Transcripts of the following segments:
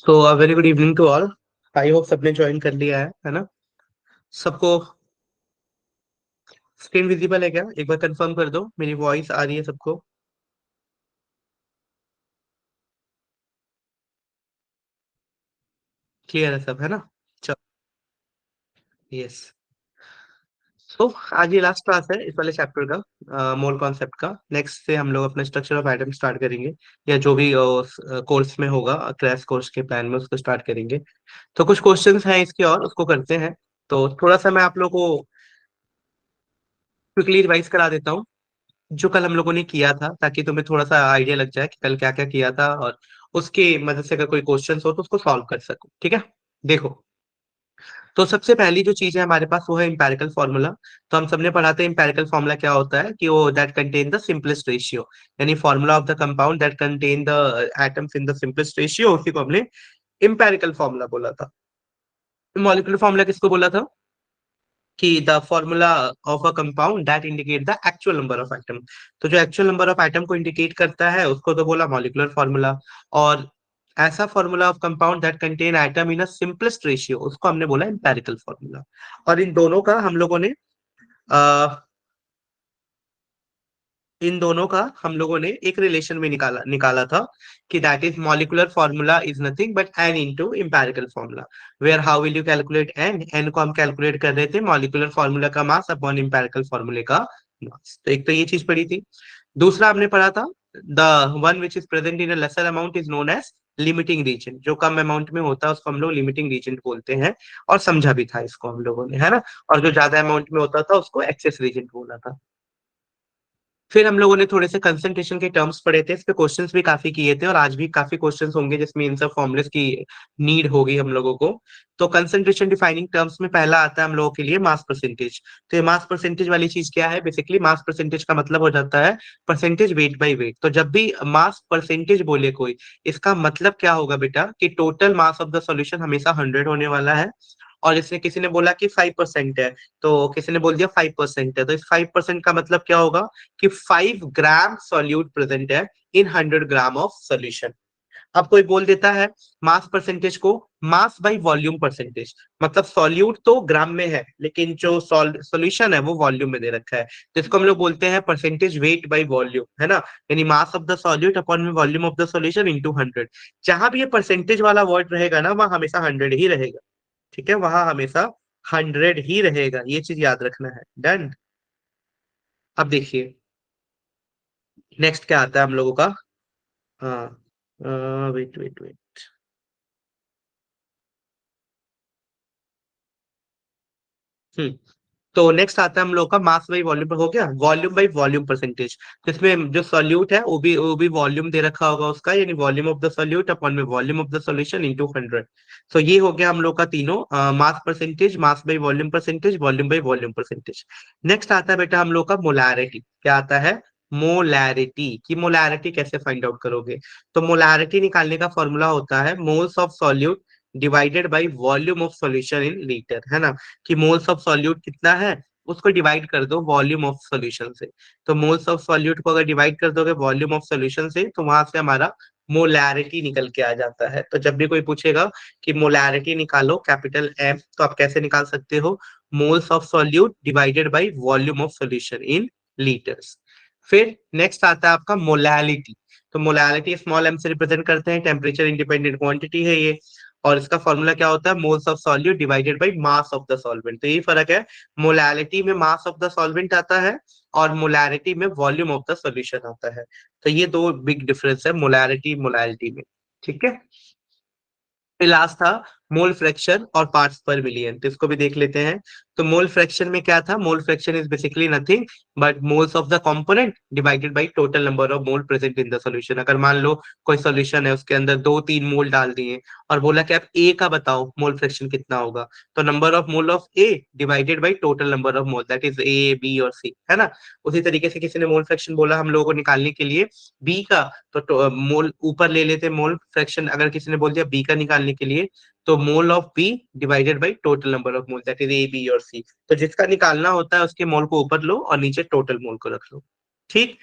तो very good evening to all. I hope सबने join कर लिया है ना। सबको स्क्रीन विजिबल है क्या? एक बार कंफर्म कर दो, मेरी वॉइस आ रही है सबको? क्लियर है सब, है ना? चलो। यस। तो आज ये लास्ट क्लास है इस वाले चैप्टर का, मोल कॉन्सेप्ट का। नेक्स्ट से हम लोग अपना स्ट्रक्चर ऑफ एटम स्टार्ट करेंगे, या जो भी कोर्स में होगा, क्रैश कोर्स के प्लान में उसको स्टार्ट करेंगे। तो कुछ क्वेश्चंस हैं इसके और उसको करते हैं। तो थोड़ा सा मैं आप लोगों को क्विकली रिवाइज करा देता हूँ जो कल हम लोगों ने किया था, ताकि तुम्हें थोड़ा सा आइडिया लग जाए कि कल क्या क्या किया था, और उसकी मदद से अगर कोई क्वेश्चन हो तो उसको सॉल्व कर सको। ठीक है? देखो, तो सबसे पहली जो चीज है हमारे पास वो है इंपेरिकल फार्मूला। तो हम सबने पढ़ा था इंपेरिकल फार्मूला क्या होता है, कि वो that contain the simplest ratio, यानी formula of the compound that contain the atoms in the simplest ratio, उसी को हमने इंपेरिकल फार्मूला बोला था। मॉलिक्यूलर फार्मूला किसको बोला था? कि the formula of a compound that indicate the actual number of atom. तो जो एक्चुअल नंबर ऑफ एटम को इंडिकेट करता है उसको तो बोला मॉलिक्यूलर फार्मूला। और ऐसा formula of compound that contain atom in a simplest ratio उसको हमने बोला एम्पेरिकल फार्मूला। और इन दोनों का हम लोगों ने एक रिलेशन में निकाला निकाला था, कि that is molecular formula is nothing but N into empirical formula. Where how will you calculate N? N को हम कैलकुलेट कर रहे थे मॉलिक्यूलर फार्मूला का मास अपॉन एम्पेरिकल फार्मूले का मास। तो एक तो ये चीज पढ़ी थी। दूसरा हमने पढ़ा था the one which is present in a lesser amount is known as limiting reagent. जो कम अमाउंट में होता है उसको हम लोग लिमिटिंग रीजन बोलते हैं, और समझा भी था इसको हम लोगों ने, है ना। और जो ज्यादा अमाउंट में होता था उसको एक्सेस रीजन बोला था। फिर हम लोगों ने थोड़े से कंसंट्रेशन के टर्म्स पढ़े थे, इस पे क्वेश्चंस भी काफी किए थे, और आज भी काफी क्वेश्चंस होंगे जिसमें इन सब फॉर्मुलेस की नीड होगी हम लोगों को। तो कंसंट्रेशन डिफाइनिंग टर्म्स में पहला आता है हम लोगों के लिए मास परसेंटेज। तो ये मास परसेंटेज वाली चीज क्या है? बेसिकली मास परसेंटेज का मतलब हो जाता है परसेंटेज वेट बाई वेट। तो जब भी मास परसेंटेज बोले कोई, इसका मतलब क्या होगा बेटा, कि total mass of the solution हमेशा 100 होने वाला है। और इसने किसी ने बोला कि 5% है, तो किसी ने बोल दिया 5% है, तो इस 5% का मतलब क्या होगा, कि 5 ग्राम सॉल्यूट प्रेजेंट है इन 100 ग्राम ऑफ सोल्यूशन। अब कोई बोल देता है मास परसेंटेज को मास बाई वॉल्यूम परसेंटेज, मतलब सॉल्यूट तो ग्राम में है लेकिन जो सॉल्यूशन है वो वॉल्यूम में दे रखा है, तो इसको हम लोग बोलते हैं परसेंटेज वेट बाई वॉल्यूम, है ना। यानी mass of the solute upon में volume of the solution into 100। जहां भी ये परसेंटेज वाला वर्ड रहेगा ना, वहां हमेशा 100 ही रहेगा। ठीक है? वहां हमेशा 100 ही रहेगा, ये चीज याद रखना है। डन। अब देखिए नेक्स्ट क्या आता है हम लोगों का। हाँ, वेट वेट वेट। हम्म तो नेक्स्ट आता है हम लोग का मास बाई वॉल्यूम पर, हो गया वॉल्यूम बाई वॉल्यूम परसेंटेज। तो इसमें जो सॉल्यूट है वो भी वॉल्यूम दे रखा होगा उसका, यानी volume of the solute upon में volume of the solution into 100। तो ये हो गया हम लोग का तीनों, mass percentage, mass by volume percentage, volume by volume percentage. Next आता है बेटा हम लोग का मोलैरिटी। क्या आता है? मोलैरिटी। की मोलैरिटी कैसे फाइंड आउट करोगे? तो मोलैरिटी निकालने का फॉर्मूला होता है moles of solute divided by volume of solution in litre, है ना। कि मोल्स ऑफ सॉल्यूट कितना है उसको डिवाइड कर दो वॉल्यूम ऑफ सॉल्यूशन से। तो मोल्स ऑफ सॉल्यूट को अगर डिवाइड कर दोगे वॉल्यूम ऑफ सॉल्यूशन से, तो वहां से हमारा मोलैरिटी निकल के आ जाता है। तो जब भी कोई पूछेगा कि मोलैरिटी निकालो कैपिटल एम, तो आप कैसे निकाल सकते हो? Moles of solute divided by volume of solution in litres. फिर नेक्स्ट आता है आपका मोलैलिटी। तो मोलैलिटी स्मॉल एम से रिप्रेजेंट करते हैं, टेम्परेचर इंडिपेंडेंट क्वांटिटी है ये। और इसका फॉर्मूला क्या होता है? Moles of solute divided by mass of the solvent. तो यही फर्क है, मोलैलिटी में मास ऑफ द सॉल्वेंट आता है और मोलैरिटी में वॉल्यूम ऑफ द सॉल्यूशन आता है। तो ये दो बिग डिफरेंस है मोलैरिटी मोलैलिटी में। ठीक है? फिर लास्ट था मोल फ्रैक्शन और पार्ट्स पर मिलियन, तो इसको भी देख लेते हैं। तो मोल फ्रैक्शन में क्या था? Mole fraction is basically nothing but moles of the component divided by total number of mole present in the solution. अगर मान लो कोई सॉल्यूशन है, उसके अंदर दो तीन मोल डाल दिए और बोला कि आप ए का बताओ मोल फ्रैक्शन कितना होगा, तो number of mole of A divided by total number of mole, that is A B और सी, है ना। उसी तरीके से किसी ने मोल फ्रैक्शन बोला हम लोगों को निकालने के लिए बी का, तो मोल ऊपर ले लेते मोल फ्रैक्शन। अगर किसी ने बोल दिया बी का निकालने के लिए, तो mole of B divided by total number of mole, that is A B और सी। तो जिसका निकालना होता है उसके मोल को ऊपर लो और नीचे टोटल मोल को रख लो। ठीक।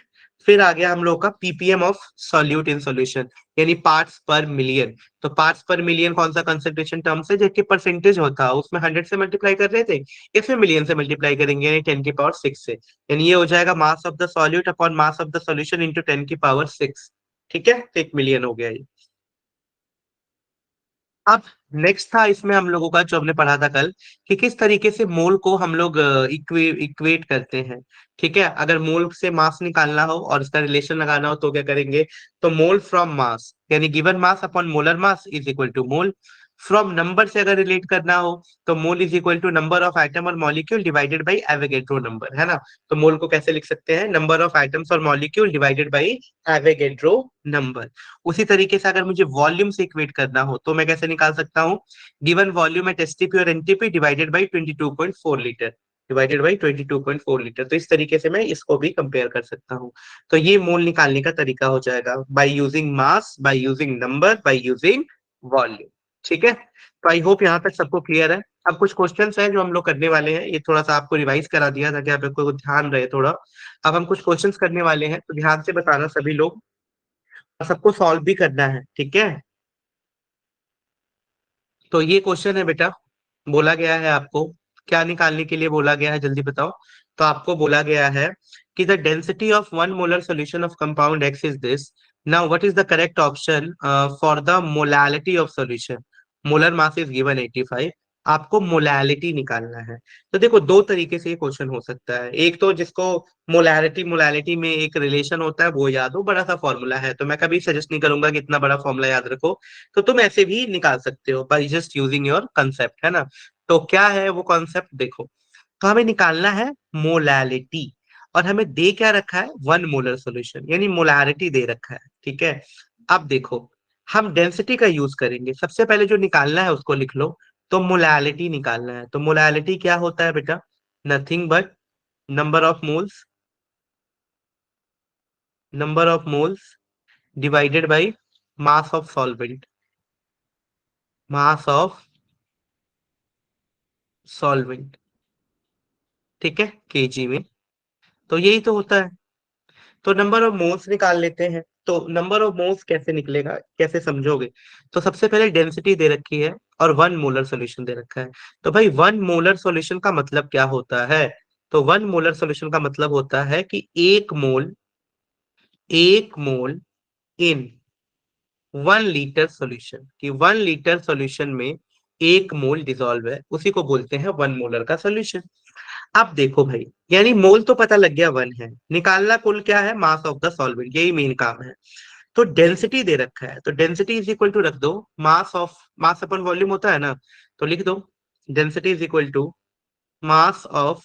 फिर आ गया हम लोग का ppm of solute in solution, यानी पार्ट्स पर मिलियन। तो पार्ट्स पर मिलियन कौन सा कंसंट्रेशन टर्म्स है, जबकि परसेंटेज होता है उसमें 100 से मल्टीप्लाई कर रहे थे, इसमें मिलियन से मल्टीप्लाई करेंगे, यानी 10 की पावर 6 से। यानी ये हो जाएगा मास of the solute upon mass of the solution into 10 की पावर 6। ठीक है, तो 1 मिलियन हो गया ये। अब नेक्स्ट था इसमें हम लोगों का, जो हमने पढ़ा था कल, कि किस तरीके से मोल को हम लोग इक्वेट करते हैं। ठीक है, अगर मोल से मास निकालना हो और इसका रिलेशन लगाना हो तो क्या करेंगे, तो मोल फ्रॉम मास यानी given mass upon molar mass is equal to mole. From number से अगर रिलेट करना हो तो mole is equal to number of item और molecule divided by Avogadro number, है ना। तो मोल को कैसे लिख सकते हैं, नंबर ऑफ आइटम्स और molecule divided by Avogadro number. उसी तरीके से अगर मुझे वॉल्यूम से इक्वेट करना हो तो मैं कैसे निकाल सकता हूँ, गिवन वॉल्यूम एट एसटीपी और NTP divided by 22.4 litre, divided by 22.4 litre. तो इस तरीके से मैं इसको भी कंपेयर कर सकता हूँ। तो ये मोल निकालने का तरीका हो जाएगा, by using mass, by using number, by using volume. ठीक है, तो आई होप यहाँ तक सबको क्लियर है। अब कुछ क्वेश्चंस हैं जो हम लोग करने वाले हैं, ये थोड़ा सा आपको रिवाइज करा दिया ताकि आपको ध्यान रहे थोड़ा। अब हम कुछ क्वेश्चंस करने वाले हैं, तो ध्यान से बताना सभी लोग, और सबको सॉल्व भी करना है, ठीक है। तो ये क्वेश्चन है बेटा, बोला गया है आपको क्या निकालने के लिए बोला गया है, जल्दी बताओ। तो आपको बोला गया है कि the density of 1 molar solution of compound x is this. Now what is the correct option for the molality of solution. Molar mass is given 85, आपको मोलालिटी निकालना है। तो देखो दो तरीके से ये क्वेश्चन हो सकता है, एक तो जिसको मोलालिटी मोलालिटी में एक रिलेशन होता है वो याद हो, बड़ा सा फॉर्मूला है, तो मैं कभी सजेस्ट नहीं करूंगा कि इतना बड़ा फॉर्मूला याद रखो। तो तुम ऐसे भी निकाल सकते हो by just using your concept, है ना। तो क्या है वो कॉन्सेप्ट देखो, तो हमें निकालना है मोलैलिटी, और हमें दे क्या रखा है, 1 मोलर सॉल्यूशन, यानी मोलैरिटी दे रखा है। ठीक है, अब देखो हम डेंसिटी का यूज करेंगे, सबसे पहले जो निकालना है उसको लिख लो। तो मोलैलिटी निकालना है, तो मोलैलिटी क्या होता है बेटा, nothing but number of moles, number of moles divided by mass of solvent, mass of solvent. ठीक है, केजी में। तो यही तो होता है। तो नंबर ऑफ मोल्स निकाल लेते हैं, तो नंबर ऑफ मोल्स कैसे निकलेगा, कैसे समझोगे। तो सबसे पहले डेंसिटी दे रखी है और 1 मोलर सॉल्यूशन दे रखा है। तो भाई 1 मोलर सॉल्यूशन का मतलब क्या होता है, तो 1 मोलर सॉल्यूशन का मतलब होता है कि 1 मोल, 1 मोल इन 1 लीटर सॉल्यूशन, कि 1 लीटर सॉल्यूशन में 1 मोल डिसॉल्व है, उसी को बोलते हैं 1 मोलर का सॉल्यूशन। अब देखो भाई, यानी मोल तो पता लग गया 1 है, निकालना कुल क्या है, मास ऑफ द सॉल्वेंट, यही मेन काम है। तो डेंसिटी दे रखा है, तो डेंसिटी इज इक्वल टू रख दो mass of, mass upon volume होता है ना, तो लिख दो density is equal to mass of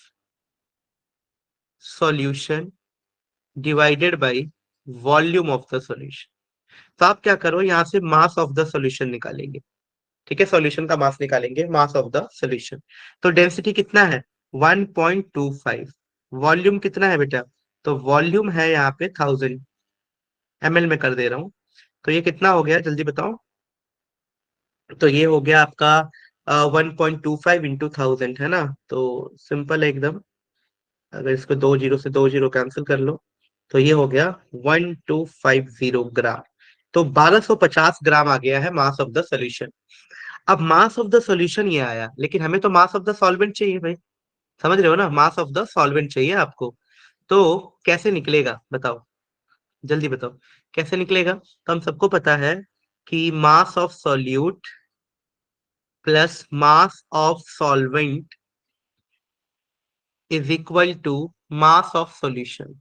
solution divided by volume of the solution. तो आप क्या करो, यहाँ से मास ऑफ द सॉल्यूशन निकालेंगे। ठीक है, सॉल्यूशन का मास निकालेंगे, मास ऑफ द सॉल्यूशन। तो डेंसिटी कितना है, 1.25। वॉल्यूम कितना है बेटा, तो वॉल्यूम है यहाँ पे 1000 ml में कर दे रहा हूँ। तो ये कितना हो गया जल्दी बताओ, तो ये हो गया आपका 1.25 इंटू 1000, है ना। तो सिंपल है एकदम, अगर इसको 2 जीरो से 2 जीरो कैंसिल कर लो, तो ये हो गया 1250 ग्राम। तो 1250 ग्राम आ गया है मास ऑफ द सोल्यूशन। अब मास ऑफ द सॉल्यूशन ये आया, लेकिन हमें तो मास ऑफ द सॉल्वेंट चाहिए भाई, समझ रहे हो ना, मास ऑफ द सॉल्वेंट चाहिए आपको। तो कैसे निकलेगा बताओ, जल्दी बताओ कैसे निकलेगा। तो हम सबको पता है कि mass of solute plus mass of solvent is equal to mass of solution.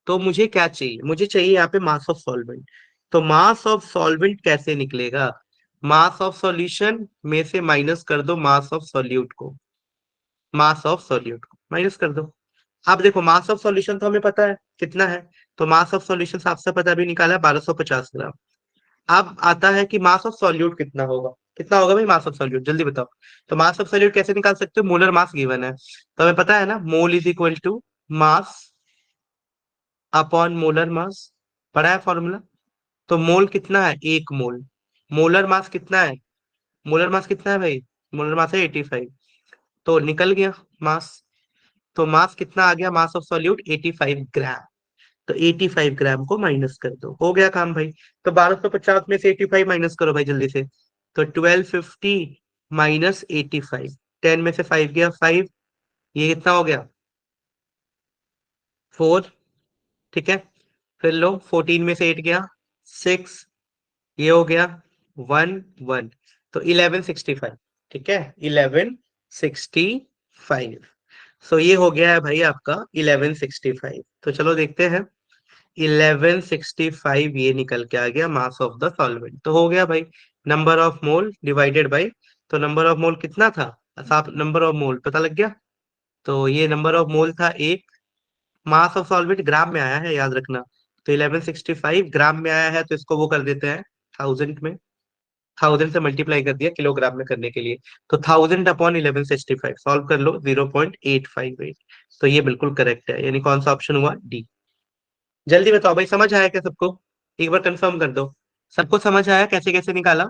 तो मुझे क्या चाहिए, मुझे चाहिए यहाँ पे मास ऑफ सॉल्वेंट। तो मास ऑफ सॉल्वेंट कैसे निकलेगा, मास ऑफ सॉल्यूशन में से माइनस कर दो मास ऑफ सॉल्यूट को, मास ऑफ सॉल्यूट को माइनस कर दो। अब देखो मास ऑफ सॉल्यूशन तो हमें पता है कितना है, तो मास ऑफ सॉल्यूशन साफ से पता भी निकाला है 1250 ग्राम। अब आता है कि मास ऑफ सॉल्यूट कितना होगा, कितना होगा भाई मास ऑफ सॉल्यूट, जल्दी बताओ। तो मास ऑफ सॉल्यूट कैसे निकाल सकते हो, मोलर मास गिवन है, तो हमें पता है ना, mole is equal to mass upon molar mass, पढ़ा है फॉर्मूला। तो मोल कितना है, 1 मोल। मोलर मास कितना है, मोलर मास कितना है भाई, मोलर मास है 85। तो निकल गया मास। तो मास कितना आ गया, मास ऑफ सॉल्यूट 85 ग्राम। तो 85 ग्राम को माइनस कर दो, हो गया काम भाई। तो 1250 में से 85 माइनस करो भाई जल्दी से। तो 1250 माइनस 85, 10 में से 5 गया 5, ये कितना हो गया 4, ठीक है। फिर लो 14 में से 8 गया 6, ये हो गया 1 1, तो 1165, ठीक है 1165। सो ये हो गया है भाई आपका 1165। तो चलो देखते हैं, 1165 ये निकल के आ गया मास ऑफ द सॉल्वेंट। तो हो गया भाई number of mole divided by, तो नंबर ऑफ मोल कितना था, साफ नंबर ऑफ मोल पता लग गया। तो ये नंबर ऑफ मोल था एक, मास ऑफ सॉल्वेंट ग्राम में आया है याद रखना। तो 1165 ग्राम में आया है, तो इसको वो कर देते हैं थाउजेंड में, थाउजेंड से मल्टीप्लाई कर दिया किलोग्राम में करने के लिए। तो 1000 अपॉन 1165 सॉल्व कर लो 0.858। तो ये बिल्कुल करेक्ट है, यानी कौन सा ऑप्शन हुआ, डी। जल्दी बताओ भाई, समझ आया क्या सबको, एक बार कंफर्म कर दो। सबको समझ आया कैसे कैसे निकाला।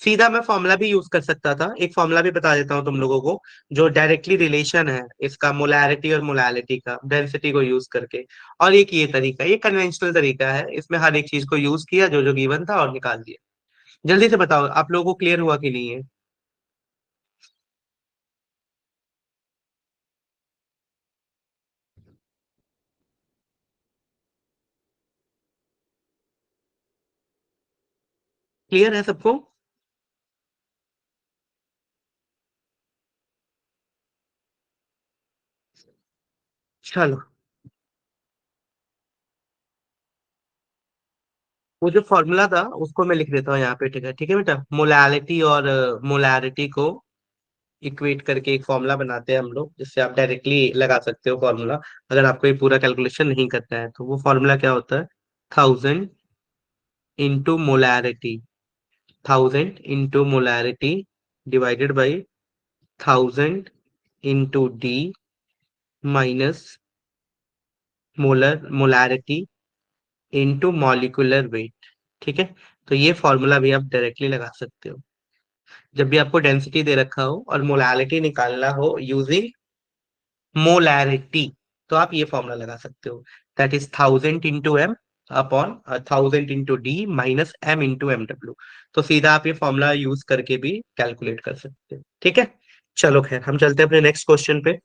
सीधा मैं फॉर्मूला भी यूज कर सकता था, एक फॉर्मूला भी बता देता हूँ तुम लोगों को, जो डायरेक्टली रिलेशन है इसका मोलैरिटी और मोलैलिटी का, डेंसिटी को यूज करके। और एक ये तरीका, ये कन्वेंशनल तरीका है, इसमें हर एक चीज को यूज किया जो जो गिवन था और निकाल दिया। जल्दी से बताओ आप लोगों को क्लियर हुआ कि नहीं है। क्लियर है सबको। चलो, वो जो फॉर्मूला था उसको मैं लिख देता हूँ यहाँ पे, ठीक है, ठीक है बेटा। मोलैलिटी और मोलैरिटी को इक्वेट करके एक फॉर्मूला बनाते हैं हम लोग, जिससे आप डायरेक्टली लगा सकते हो फॉर्मूला। अगर आपको ये पूरा कैलकुलेशन नहीं करना है तो वो फॉर्मूला क्या होता है, 1000 into molarity, 1000 into molarity divided by 1000 into D minus molarity into molecular weight, ठीक है। तो ये फॉर्मूला भी आप डायरेक्टली लगा सकते हो जब भी आपको डेंसिटी दे रखा हो और मोलैलिटी निकालना हो यूजिंग मोलैरिटी, तो आप ये फॉर्मूला लगा सकते हो। That is 1000 into M upon 1000 into D minus M into M W. तो सीधा आप ये फॉर्मूला यूज करके भी कैलकुलेट कर सकते हो, ठीक है। चलो खैर, हम चलते हैं अपने नेक्स्ट क्वेश्चन पे।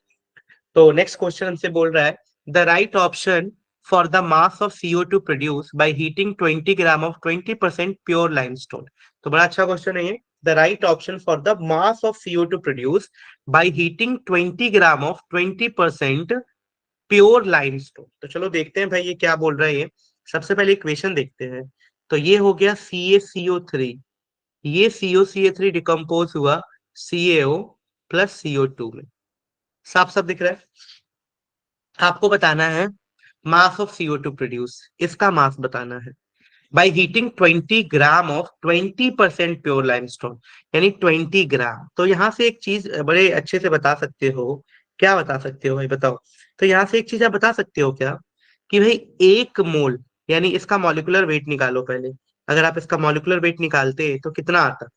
तो नेक्स्ट क्वेश्चन हमसे बोल रहा है, the right option for the mass of CO2 produce by heating 20 gram of 20% pure limestone. तो बड़ा अच्छा क्वेश्चन है ये। The right option for the mass of CO2 produce by heating 20 gram of 20% pure limestone. तो चलो देखते हैं भाई ये क्या बोल रहा है ये। सबसे पहले इक्वेशन देखते हैं। तो ये हो गया CaCO3, ये COCA3 डिकम्पोज हुआ CaO प्लस CO2 में। साफ साफ दिख रहा है। आपको बताना है मास ऑफ CO2 प्रोड्यूस, इसका मास बताना है by heating 20 gram of 20% pure limestone, यानी 20 ग्राम। तो यहाँ से एक चीज बड़े अच्छे से बता सकते हो, क्या बता सकते हो भाई बताओ। तो यहाँ से एक चीज आप बता सकते हो क्या, कि भाई 1 मोल, यानी इसका मॉलिक्यूलर वेट निकालो पहले। अगर आप इसका मॉलिक्यूलर वेट निकालते तो कितना आता,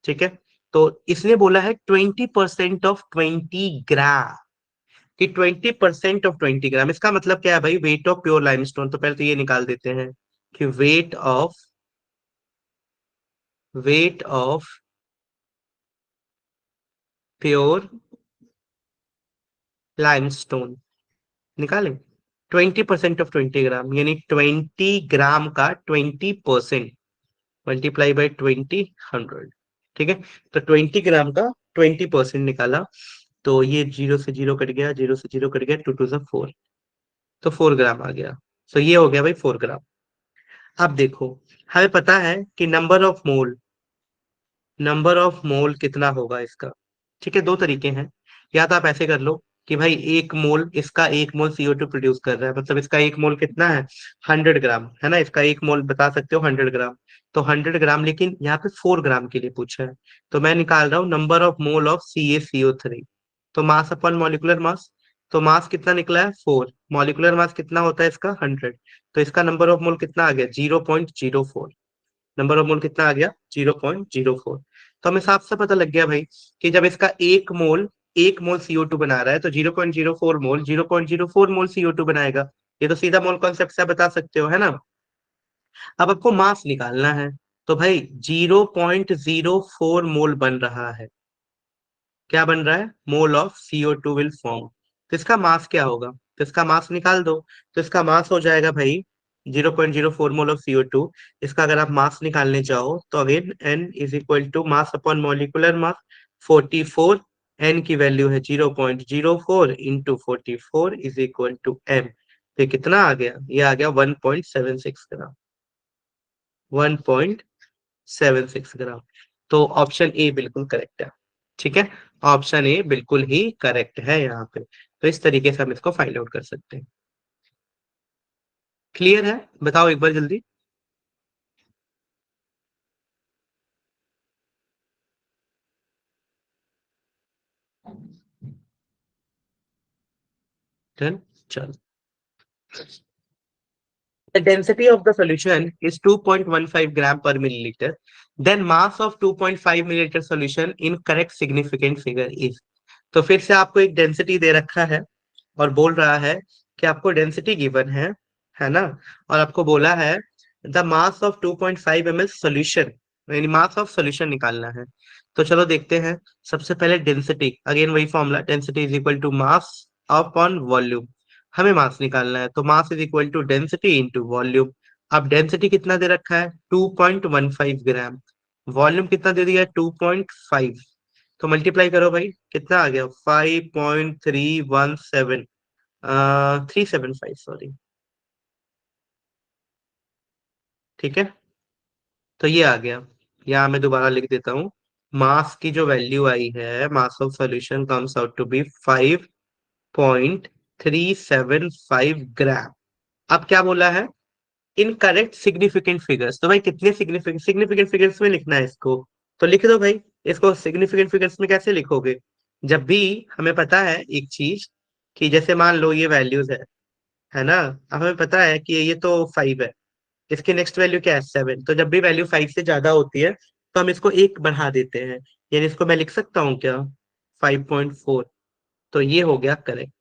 ठीक है। तो इसने बोला है 20% ऑफ 20 ग्राम, कि 20% ऑफ 20 ग्राम, इसका मतलब क्या है भाई, वेट ऑफ प्योर लाइमस्टोन। तो पहले तो ये निकाल देते हैं कि वेट ऑफ प्योर लाइमस्टोन निकालें। 20% ऑफ 20 ग्राम यानी 20 ग्राम का 20% मल्टीप्लाई बाई 20 100, ठीक है। तो 20 ग्राम का 20% निकाला। तो ये जीरो से जीरो कट गया, जीरो से जीरो कट गया, टू टू सा 4, तो 4 ग्राम आ गया। तो ये हो गया भाई 4 ग्राम। अब देखो, हमें पता है कि नंबर ऑफ मोल कितना होगा इसका, ठीक है। दो तरीके हैं, या तो आप ऐसे कर लो कि भाई 1 मोल, इसका 1 मोल CO2 प्रोड्यूस कर रहा है, मतलब इसका 1 मोल कितना है, 100 ग्राम है ना, इसका 1 मोल बता सकते हो 100 ग्राम। तो 100 ग्राम, लेकिन यहाँ पे 4 ग्राम के लिए पूछा है। तो मैं निकाल रहा हूँ number of mole of CaCO3। तो मास अपन मॉलिक्यूलर मास, तो मास कितना निकला है 4, मॉलिक्यूलर मास कितना होता है इसका 100। तो इसका नंबर ऑफ मोल कितना आ गया 0.04, नंबर ऑफ मोल कितना आ गया 0.04। तो हमें साफ साफ पता लग गया भाई कि जब इसका 1 मोल 1 मोल CO2 बना रहा है, तो 0.04 मोल 0.04 मोल CO2 बनाएगा। ये तो सीधा मोल कॉन्सेप्ट से आप बता सकते हो, है ना। अब आपको मास निकालना है, तो भाई 0.04 मोल बन रहा है। क्या बन रहा है? Mole of CO2 will form. तो इसका मास क्या होगा? तो इसका मास निकाल दो। तो इसका मास हो जाएगा भाई 0.04 मोल ऑफ CO2। इसका अगर आप मास निकालने जाओ तो again N is equal to mass upon molecular mass 44। N की वैल्यू है 0.04 into 44 is equal to M। तो ये कितना आ गया? ये आ गया 1.76 ग्राम। 1.76 ग्राम। तो ऑप्शन ए बिल्कुल करेक्ट है। ठीक है, ऑप्शन ए बिल्कुल ही करेक्ट है यहाँ पे। तो इस तरीके से हम इसको फाइंड आउट कर सकते हैं। क्लियर है? बताओ एक बार जल्दी। डन। चलो, the density of the solution is 2.15 gram per milliliter, then mass of 2.5 milliliter solution in correct significant figure is। तो फिर से आपको एक डेंसिटी दे रखा है और बोल रहा है कि आपको डेंसिटी गिवन है ना। और आपको बोला है the mass of 2.5 ml solution, यानी मास ऑफ सोल्यूशन निकालना है। तो चलो देखते हैं। सबसे पहले डेंसिटी, अगेन वही formula, density is equal to mass upon volume. हमें मास निकालना है, तो mass is equal to density into volume. अब डेंसिटी कितना दे रखा है? 2.15 ग्राम। वॉल्यूम कितना दे दिया है? 2.5। तो मल्टीप्लाई करो भाई, कितना आ गया? 5.317, 375, सॉरी। ठीक है, तो ये आ गया। यहाँ मैं दोबारा लिख देता हूँ। मास की जो वैल्यू आई है, mass of solution comes out to be 5.375 gram. अब क्या बोला है? In correct significant figures. तो भाई कितने सिग्निफिकेंट सिग्निफिकेंट फिगर्स में लिखना है इसको? तो लिख दो भाई। इसको सिग्निफिकेंट फिगर्स में कैसे लिखोगे? जब भी हमें पता है एक चीज, कि जैसे मान लो ये वैल्यूज है ना। अब हमें पता है कि ये तो 5 है, इसकी नेक्स्ट वैल्यू क्या है? 7। तो जब भी वैल्यू 5 से ज्यादा होती है तो हम इसको एक बढ़ा देते हैं। यानी इसको मैं लिख सकता हूँ क्या? 5.4। तो ये हो गया करेक्ट।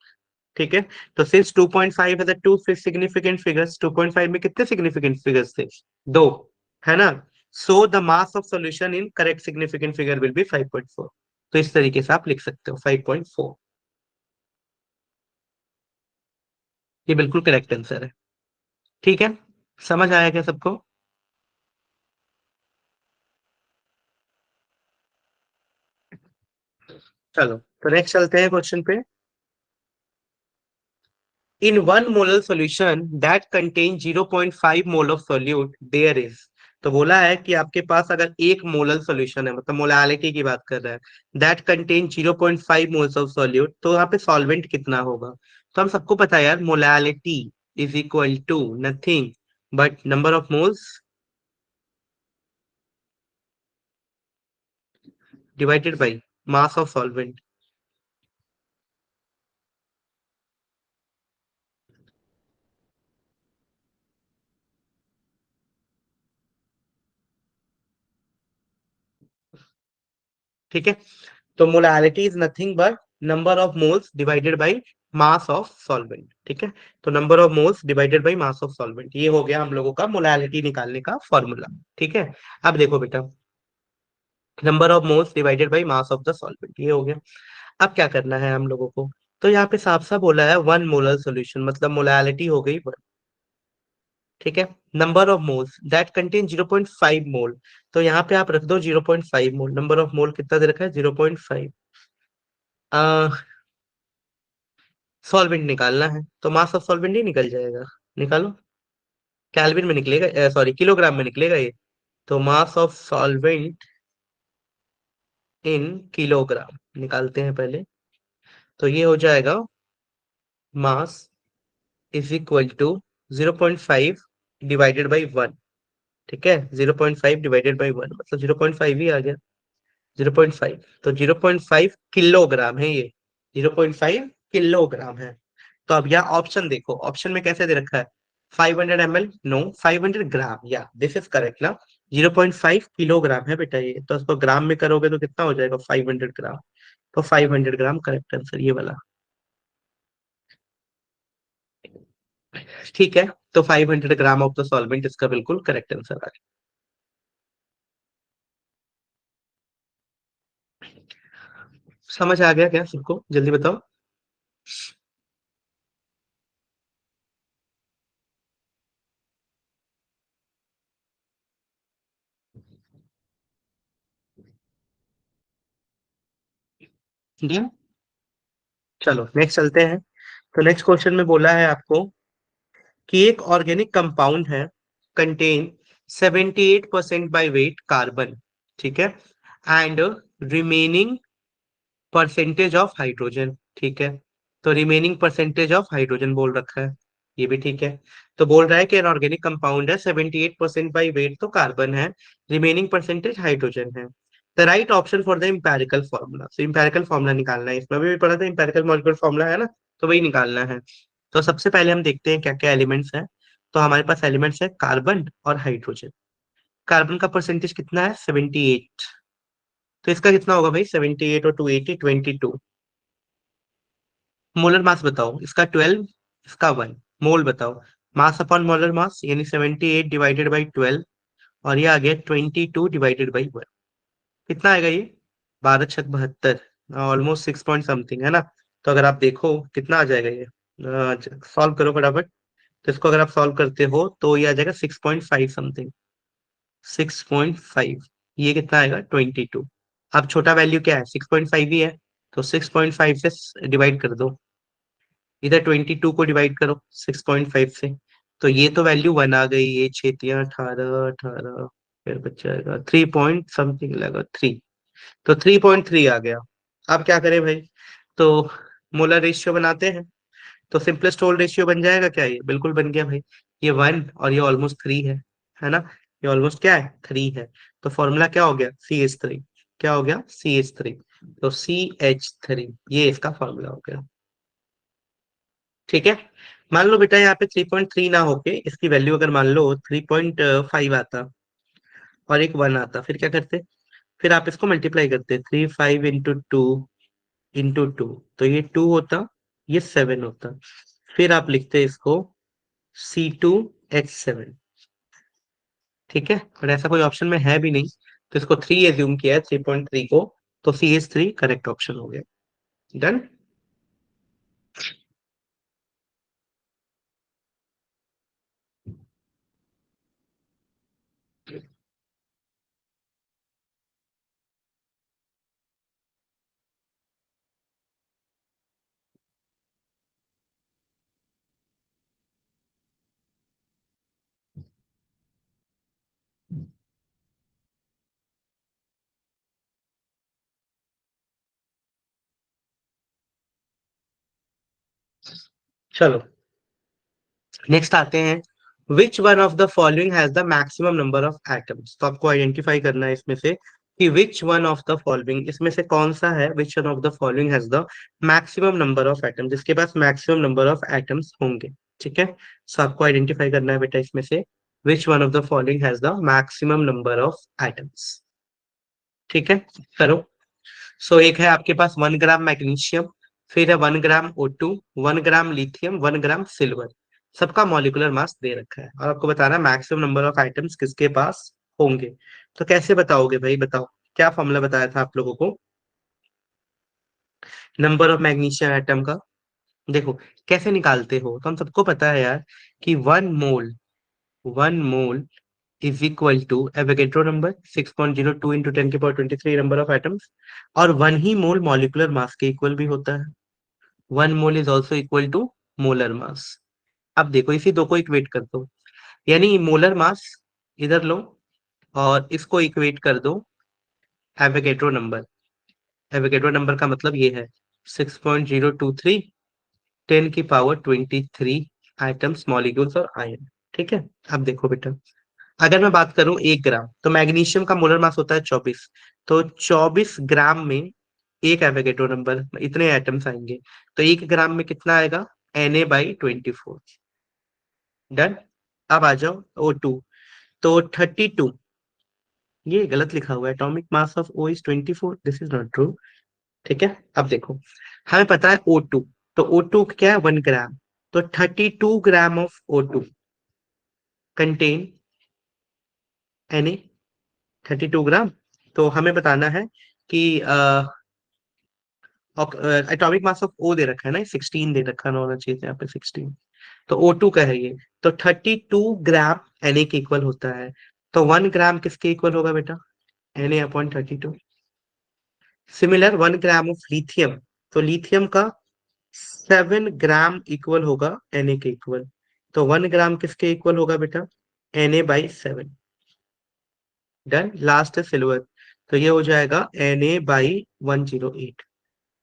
ठीक है, तो सिंस 2.5 है द टू सिग्निफिकेंट फिगर्स, 2.5 में कितने सिग्निफिकेंट फिगर्स थे? दो, है ना। So the mass of solution in correct significant figure will be 5.4। तो इस तरीके से आप लिख सकते हो 5.4। ये बिल्कुल करेक्ट आंसर है। ठीक है, समझ आया क्या सबको? चलो, तो नेक्स्ट चलते हैं क्वेश्चन पे। In 1 molar solution that contains 0.5 mole of solute, there is। तो बोला है कि आपके पास अगर 1 मोलर सॉल्यूशन है, मतलब मोलालिटी की बात कर रहा है, that contain 0.5 moles of solute, तो यहाँ पे सॉल्वेंट कितना होगा? तो हम सबको पता है यार, molality is equal to nothing but number of moles divided by mass of solvent. ठीक है, तो molality is nothing but number of moles divided by mass of solvent. ठीक है, तो number of moles divided by mass of solvent, ये हो गया हम लोगों का मोलालिटी निकालने का फॉर्मूला। ठीक है, अब देखो बेटा, number of moles divided by mass of the solvent, ये हो गया। अब क्या करना है हम लोगों को? तो यहाँ पे साफ साफ बोला है 1 मोलर सोल्यूशन, मतलब मोलालिटी हो गई 1। ठीक है, number of moles that contain 0.5 मोल। तो यहाँ पे आप रख दो 0.5 मोल। नंबर ऑफ मोल कितना दे रखा है? 0.5। सॉल्वेंट निकालना है, तो मास ऑफ सॉल्वेंट ही निकल जाएगा। निकालो। कैलविन में निकलेगा, सॉरी किलोग्राम में निकलेगा ये। तो mass of solvent in kilogram निकालते हैं पहले। तो ये हो जाएगा mass is equal to 0.5 divided by 1। ठीक है, 0.5 डिवाइडेड बाई 1 मतलब 0.5 ही आ गया। 0.5, तो 0.5 किलोग्राम है ये। 0.5 किलोग्राम है। तो अब यहाँ ऑप्शन देखो, ऑप्शन में कैसे दे रखा है? 500 ml, नो, 500 ग्राम, या दिस इज करेक्ट ना। 0.5 किलोग्राम है बेटा ये, तो इसको ग्राम में करोगे तो कितना हो जाएगा? 500 ग्राम। तो 500 ग्राम करेक्ट आंसर ये वाला। ठीक है, तो 500 ग्राम ऑफ द सॉल्वेंट इसका बिल्कुल करेक्ट आंसर आ गया। समझ आ गया क्या सबको, जल्दी बताओ। ठीक है, चलो नेक्स्ट चलते हैं। तो नेक्स्ट क्वेश्चन में बोला है आपको कि एक ऑर्गेनिक कंपाउंड है, कंटेन 78% बाय वेट कार्बन, ठीक है, and remaining percentage of hydrogen, ठीक है। तो रिमेनिंग परसेंटेज ऑफ हाइड्रोजन बोल रखा है, ये भी ठीक है। तो बोल रहा है कि ऑर्गेनिक कंपाउंड है, 78% बाई वेट तो कार्बन है, रिमेनिंग परसेंटेज हाइड्रोजन है। The right option for the empirical formula, तो इम्पेरिकल फॉर्मूला निकालना है, इसमें भी पढ़ा था इम्पेरिकल मॉलिक्यूलर फॉर्मूला है ना, तो वही निकालना है। तो सबसे पहले हम देखते हैं क्या क्या एलिमेंट्स हैं। तो हमारे पास एलिमेंट्स है कार्बन और हाइड्रोजन। कार्बन का परसेंटेज कितना है, 78। तो इसका कितना होगा भाई, 78 और 280, 22। मोलर मास बताओ इसका, 12, इसका 1। मोल बताओ, मास अपॉन मोलर मास, यानी 78 डिवाइडेड बाई 12, और ये आ गया 22 डिवाइडेड बाई 1। कितना आएगा ये, 12×6 = 72, ऑलमोस्ट 6 पॉइंट समथिंग है ना। तो अगर आप देखो कितना आ जाएगा ये, सॉल्व करो फटाफट। तो इसको अगर आप सॉल्व करते हो तो ये आ जाएगा 6.5 समथिंग, 6.5। ये कितना आएगा, 22। अब छोटा वैल्यू क्या है, 6.5 ही है, तो 6.5 से डिवाइड कर दो, इधर 22 को डिवाइड करो 6.5 से। तो ये तो वैल्यू 1 आ गई, ये 6×3 = 18, 18, फिर बच जाएगा 3 पॉइंट समथिंग लगा 3। तो 3.3 आ गया। अब क्या करें भाई, तो मोलर रेशियो बनाते हैं। तो सिंपलेस्ट होल रेशियो बन जाएगा क्या, ये बिल्कुल बन गया भाई। ये 1 और ये ऑलमोस्ट 3 है ना। ये ऑलमोस्ट क्या है, 3 है। तो फॉर्मूला क्या हो गया, CH3। क्या हो गया, CH3। तो CH3 ये इसका फॉर्मूला हो गया। ठीक है, मान लो बेटा यहाँ पे 3.3 ना होके इसकी वैल्यू अगर मान लो 3.5 आता और एक 1 आता, फिर क्या करते, फिर आप इसको मल्टीप्लाई करते, 3 5 × 2 × 2, तो ये 2 होता, ये 7 होता। फिर आप लिखते इसको C2H7। ठीक है, और ऐसा कोई ऑप्शन में है भी नहीं, तो इसको 3 एज्यूम किया है, 3.3 को। तो CH3 करेक्ट ऑप्शन हो गया। डन। चलो नेक्स्ट आते हैं, which one of the following has the maximum number of atoms. तो आपको आइडेंटिफाई करना है इसमें से कि which one of the following, इसमें से कौन सा है, which one of the following has the maximum number of atoms, जिसके पास मैक्सिमम नंबर ऑफ एटम्स होंगे। ठीक है, सो आपको आइडेंटिफाई करना है बेटा इसमें से which one of the following has the maximum number of atoms. ठीक है, करो। सो एक है आपके पास 1 ग्राम मैग्नीशियम, फिर है 1 ग्राम O2, 1 ग्राम लिथियम, 1 ग्राम सिल्वर। सबका मॉलिक्यूलर मास दे रखा है और आपको बताना मैक्सिमम नंबर ऑफ आइटम्स किसके पास होंगे। तो कैसे बताओगे भाई, बताओ क्या फॉर्मूला बताया था आप लोगों को नंबर ऑफ मैग्नीशियम एटम का। देखो कैसे निकालते हो, तो हम सबको पता है यार कि 1 mole, 1 mole is equal to Avogadro number 6.02 into 10⁻23 number of atoms, और 1 ही मोल मॉलिक्यूलर मास के इक्वल भी होता है। 1 mole is also equal to molar mass. अब देखो इसी दो को इक्वेट कर दो, यानी मोलर मास इधर लो और इसको इक्वेट कर दो एवोगेड्रो नंबर। एवोगेड्रो नंबर का मतलब ये है 6.023 10⁻23 आइटम्स, मॉलिक्यूल्स और आयन। ठीक है, अब देखो बेटा, अगर मैं बात करूं 1 ग्राम, तो मैग्नीशियम का मोलर मास होता है 24। तो 24 ग्राम में एक एवोगेड्रो नंबर, इतने एटम्स आएंगे। तो 1 ग्राम में कितना आएगा, Na/24। डन। अब आ जाओ O2, तो 32, ये गलत लिखा हुआ है, atomic mass of O is 24, this is not true. ठीक है। अब देखो, हमें पता है O2, तो O2 क्या है, 1 ग्राम। तो 32 gram of O2 contain Na, 32 ग्राम। तो हमें बताना है कि एटॉमिक मास ऑफ O दे रखा है ना, 16 दे रखा है, होना चाहिए था यहाँ पे 16। तो O2 का है ये। तो 32 ग्राम Na के इक्वल होता है। तो 1 ग्राम किसके इक्वल होगा बेटा, Na/32। Similar 1 gram of lithium, तो लिथियम का 7 ग्राम इक्वल होगा Na के इक्वल। तो 1 ग्राम किसके इक्वल होगा बेटा, Na/7। डन। लास्ट है सिल्वर, तो ये हो जाएगा Na/108।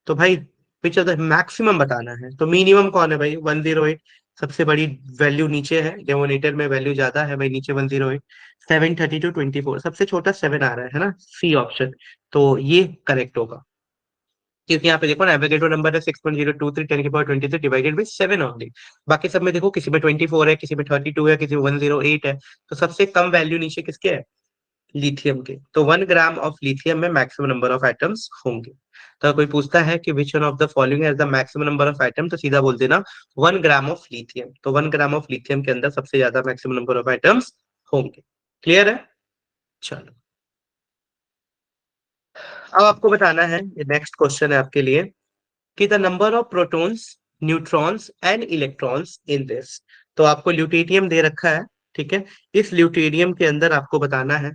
तो भाई विच ऑफ द मैक्सिमम बताना है, तो मिनिमम कौन है भाई, 108। सबसे बड़ी वैल्यू नीचे है, डिनोमिनेटर में वैल्यू ज्यादा है भाई, नीचे 108। 732/24, सबसे छोटा 7 आ रहा है ना, सी ऑप्शन। तो ये करेक्ट होगा, क्योंकि यहाँ पे देखो ना एवोगैड्रो नंबर है 6.023 10⁻23 डिवाइडेड बाई 7 ओनली। बाकी सब में देखो, किसी में 24 है, किसी में 32 है, किसी में 108 है। तो सबसे कम वैल्यू नीचे किसके है, लिथियम के। तो 1 ग्राम ऑफ लिथियम में मैक्सिमम नंबर ऑफ एटम्स होंगे। तो कोई पूछता है कि which one of the following has the maximum number of atom, तो सीधा बोल देना 1 ग्राम ऑफ लिथियम। तो 1 ग्राम ऑफ लिथियम के अंदर सबसे ज्यादा मैक्सिमम नंबर ऑफ एटम्स होंगे। क्लियर है। चलो, अब आपको बताना है, ये नेक्स्ट क्वेश्चन है आपके लिए, कि the number of protons, neutrons and electrons in this. तो आपको ल्यूटेरियम दे रखा है, ठीक है। इस ल्यूटेरियम के अंदर आपको बताना है,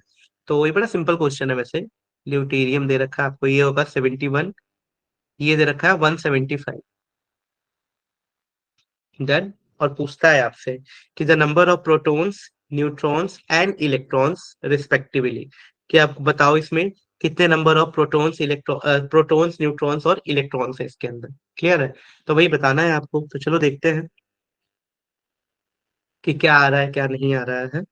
तो ये बड़ा सिंपल क्वेश्चन है वैसे। ल्यूटेरियम दे रखा है आपको, ये होगा 71, ये दे रखा है 175। डन। और पूछता है आपसे कि the number of protons, neutrons and electrons respectively, कि आप बताओ इसमें कितने number of protons, protons, neutrons और इलेक्ट्रॉन्स है इसके अंदर। क्लियर है। तो वही बताना है आपको, तो चलो देखते हैं कि क्या आ रहा है क्या नहीं आ रहा है।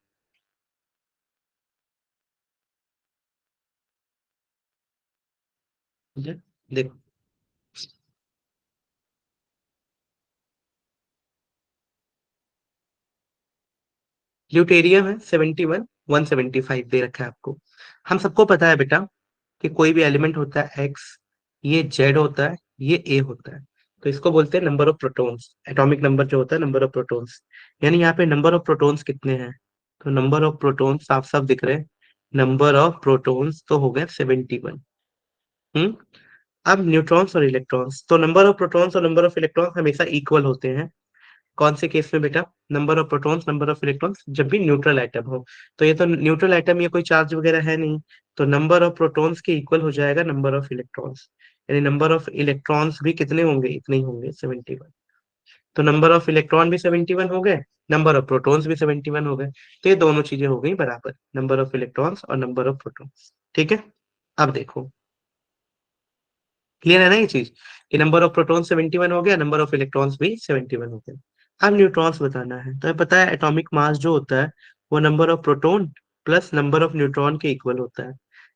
ठीक है? देखो, ल्यूटेरियम है 71, 175 दे रखा है आपको। हम सबको पता है बेटा कि कोई भी एलिमेंट होता है एक्स, ये जेड होता है, ये ए होता है। तो इसको बोलते हैं number of protons, atomic number जो होता है, नंबर ऑफ प्रोटॉन्स। यानी यहाँ पे नंबर ऑफ प्रोटॉन्स कितने हैं, तो नंबर ऑफ प्रोटॉन्स साफ साफ दिख रहे हैं। नंबर ऑफ प्रोटॉन्स तो हो गए 71। हम्म। अब न्यूट्रॉन्स और इलेक्ट्रॉन्स, तो नंबर ऑफ प्रोटॉन्स और नंबर ऑफ इलेक्ट्रॉन्स हमेशा इक्वल होते हैं। कौन से केस में बेटा, number of protons, number of electrons, जब भी न्यूट्रल एटम हो। तो ये तो न्यूट्रल एटम, ये कोई चार्ज वगैरह है नहीं। तो नंबर ऑफ प्रोटॉन्स के इक्वल हो जाएगा नंबर ऑफ इलेक्ट्रॉन्स। यानी नंबर ऑफ इलेक्ट्रॉन्स भी कितने होंगे, इतने ही होंगे, 71। तो नंबर ऑफ इलेक्ट्रॉन भी 71 हो गए, नंबर ऑफ प्रोटॉन्स भी 71 हो गए। तो ये दोनों चीजें हो गई बराबर, नंबर ऑफ इलेक्ट्रॉन्स और नंबर ऑफ प्रोटॉन्स। ठीक है। अब देखो, क्लियर है ना ये चीज, कि नंबर ऑफ प्रोटॉन 71 हो गया, नंबर ऑफ इलेक्ट्रॉन्स भी 71 हो गया। अब न्यूट्रॉन्स बताना है, तो ये पता है एटॉमिक मास जो होता है वो number of proton plus number of neutron के इक्वल होता है।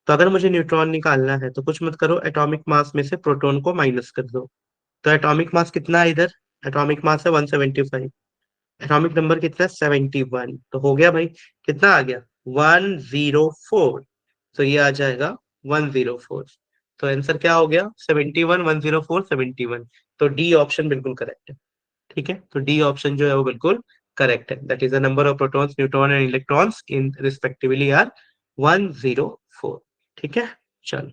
तो अगर मुझे न्यूट्रॉन निकालना है, तो कुछ मत करो, एटॉमिक मास में से प्रोटॉन को माइनस कर दो। तो एटॉमिक मास कितना है इधर, एटॉमिक मास है 175, एटॉमिक नंबर कितना है 71, तो हो गया भाई, कितना आ गया, 104। तो ये आ जाएगा 104। तो आंसर क्या हो गया, 71, 104, 71। तो डी ऑप्शन बिल्कुल करेक्ट है। ठीक है, तो डी ऑप्शन जो है वो बिल्कुल करेक्ट है, that is the number of protons, neutron and electrons in respectively are 104। ठीक है। चलो,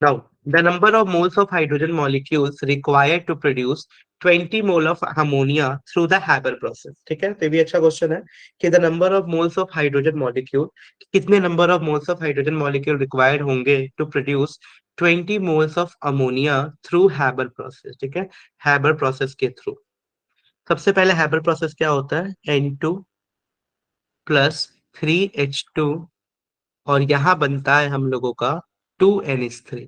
now, the number of moles of hydrogen molecules required to produce 20 mole of ammonia through the Haber process. ठीक है, तो ये भी अच्छा क्वेश्चन है कि the number of moles of hydrogen molecule, कितने number of moles of hydrogen molecule required होंगे to produce 20 moles of ammonia through Haber process। ठीक है, Haber process के थ्रू। सबसे पहले Haber process क्या होता है, N2 प्लस 3H2, और यहाँ बनता है हम लोगों का 2NH3।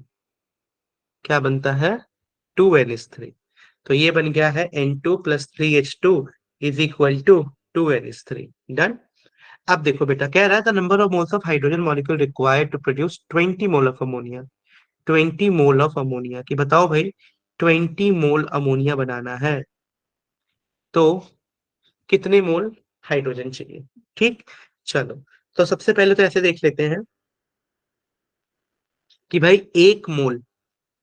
क्या बनता है, 2NH3। तो ये बन गया है N2 plus 3H2 is equal to 2NH3। Done. अब देखो बेटा, कह रहा है the number of moles of hydrogen molecule required to produce 20 mole of ammonia. 20 mole of ammonia की बताओ भाई, 20 मोल अमोनिया बनाना है तो कितने मोल हाइड्रोजन चाहिए। ठीक। चलो, तो सबसे पहले तो ऐसे देख लेते हैं कि भाई 1 मोल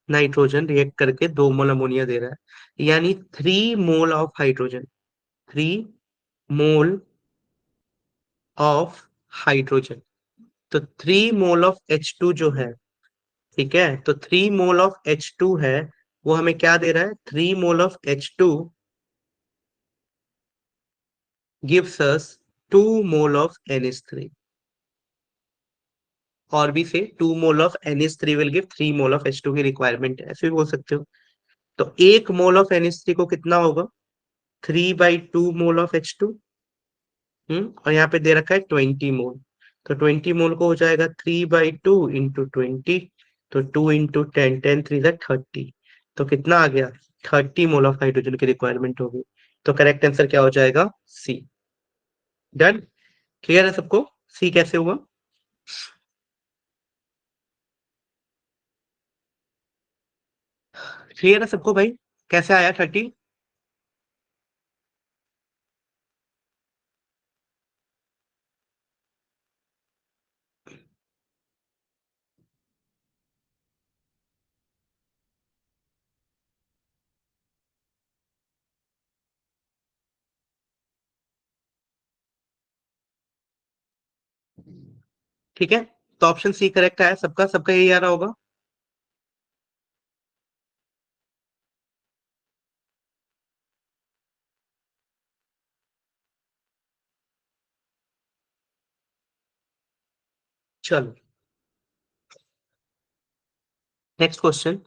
नाइट्रोजन रिएक्ट करके 2 मोल अमोनिया दे रहा है, यानी 3 mole of hydrogen, 3 mole of hydrogen. तो 3 मोल ऑफ H2 जो है, ठीक है, तो 3 मोल ऑफ H2 है, वो हमें क्या दे रहा है, 3 mole of H2 gives us 2 mole of NH3। और भी से 2 mole of NH3 will give 3 mole of H2 की रिक्वायरमेंट है, ऐसे भी बोल सकते हो। तो 1 मोल ऑफ NH3 को कितना होगा, 3/2 मोल ऑफ H2। और यहाँ पे दे रखा है 20 मोल। तो 20 मोल को हो जाएगा 3/2 × 20, तो 2 × 10, 10 3 30। तो कितना आ गया, 30 मोल ऑफ हाइड्रोजन की रिक्वायरमेंट होगी। तो करेक्ट आंसर क्या हो जाएगा, सी। डन। क्लियर है सबको, सी कैसे हुआ। क्लियर है सबको भाई, कैसे आया 30। ठीक है, तो ऑप्शन सी करेक्ट आया सबका, सबका यही आ रहा होगा। चलो, next question.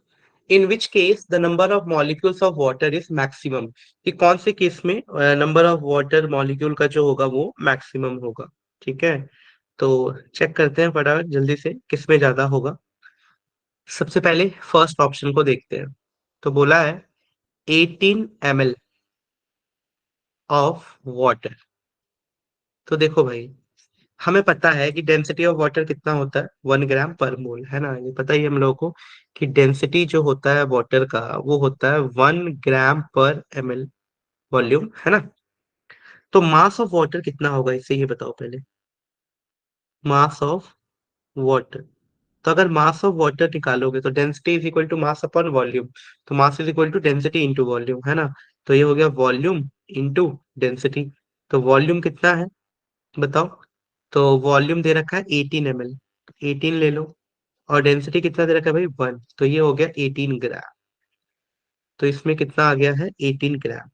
In which case the number of molecules of water is maximum. कि कौन से केस में नंबर ऑफ वाटर मॉलिक्यूल का जो होगा वो मैक्सिमम होगा। ठीक है, तो चेक करते हैं फटाफट जल्दी से किस में ज्यादा होगा। सबसे पहले फर्स्ट ऑप्शन को देखते हैं। तो बोला है 18 ml ऑफ वाटर। तो देखो भाई, हमें पता है कि डेंसिटी ऑफ वाटर कितना होता है, 1 ग्राम पर मोल, है ना, ये पता ही है हम लोगों को कि डेंसिटी जो होता है वाटर का वो होता है 1 ग्राम पर ml वॉल्यूम, है ना। तो मास ऑफ वाटर कितना होगा, इससे ये बताओ पहले। मास ऑफ वाटर, तो अगर मास ऑफ वाटर निकालोगे तो density is equal to mass upon volume. तो mass is equal to density into volume, है ना। तो ये हो गया वॉल्यूम इंटू डेंसिटी। तो वॉल्यूम कितना है बताओ। तो वॉल्यूम दे रखा है 18 ml, 18 ले लो। और डेंसिटी कितना दे रखा है भाई, 1, तो ये हो गया 18 ग्राम। तो इसमें कितना आ गया है, 18 ग्राम।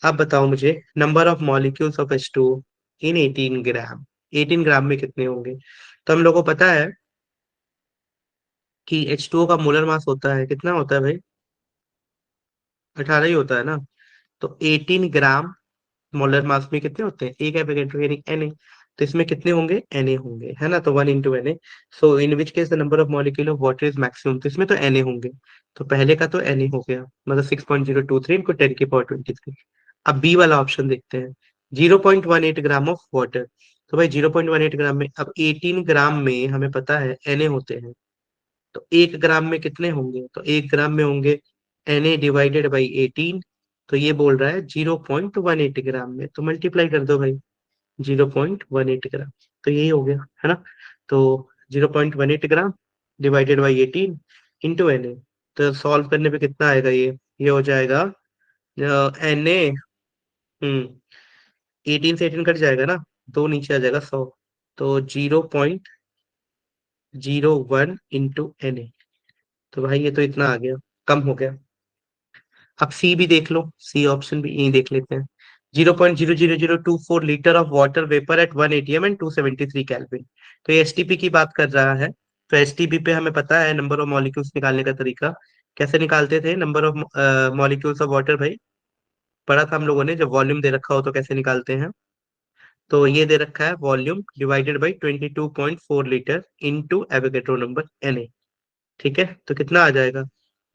अब बताओ मुझे number of molecules of H2 इन 18 ग्राम, 18 ग्राम में कितने होंगे। तो हम लोग को पता है कि H2O का मोलर मास होता है, कितना होता है भाई, 18 ही होता है ना। तो 18 ग्राम मोलर मास में कितने होते हैं, एक एपिकेट्रो यानी Na। तो इसमें कितने होंगे, Na होंगे, है ना। तो 1 × Na। So in which case the number of molecule of water is maximum, तो इसमें तो Na होंगे। तो पहले का तो Na हो गया, मतलब 6.023 इनको 10 की पावर 23। अब बी वाला ऑप्शन देखते हैं, 0.18 ग्राम ऑफ वाटर। तो भाई 0.18 ग्राम में, अब 18 ग्राम में हमें पता है Na होते हैं। तो 1 ग्राम में कितने होंगे, तो 1 ग्राम में होंगे Na/18। तो ये बोल रहा है 0.18 ग्राम में, तो मल्टीप्लाई कर दो भाई, 0.18 ग्राम। तो यही हो गया, है ना। तो 0.18 gram divided by 18 into Na। तो सॉल्व करने पे कितना आएगा, ये हो जाएगा Na। 18 से 18 कट जाएगा ना, दो नीचे आ जाएगा 100। तो 0.01 इंटू Na। तो भाई ये तो इतना आ गया, कम हो गया। अब सी भी देख लो, सी ऑप्शन भी यही देख लेते हैं। 0.00024 litre of water vapour eight 1 atm and 273 kelvin. तो ये एसटीपी की बात कर रहा है। तो एसटीपी पे हमें पता है नंबर ऑफ मॉलिक्यूल्स निकालने का तरीका। कैसे निकालते थे number of molecules of water भाई, पढ़ा था हम लोगों ने, जब वॉल्यूम दे रखा हो तो कैसे निकालते हैं। तो ये दे रखा है volume divided by 22.4 litre into Avogadro number Na। ठीक है, तो कितना आ जाएगा,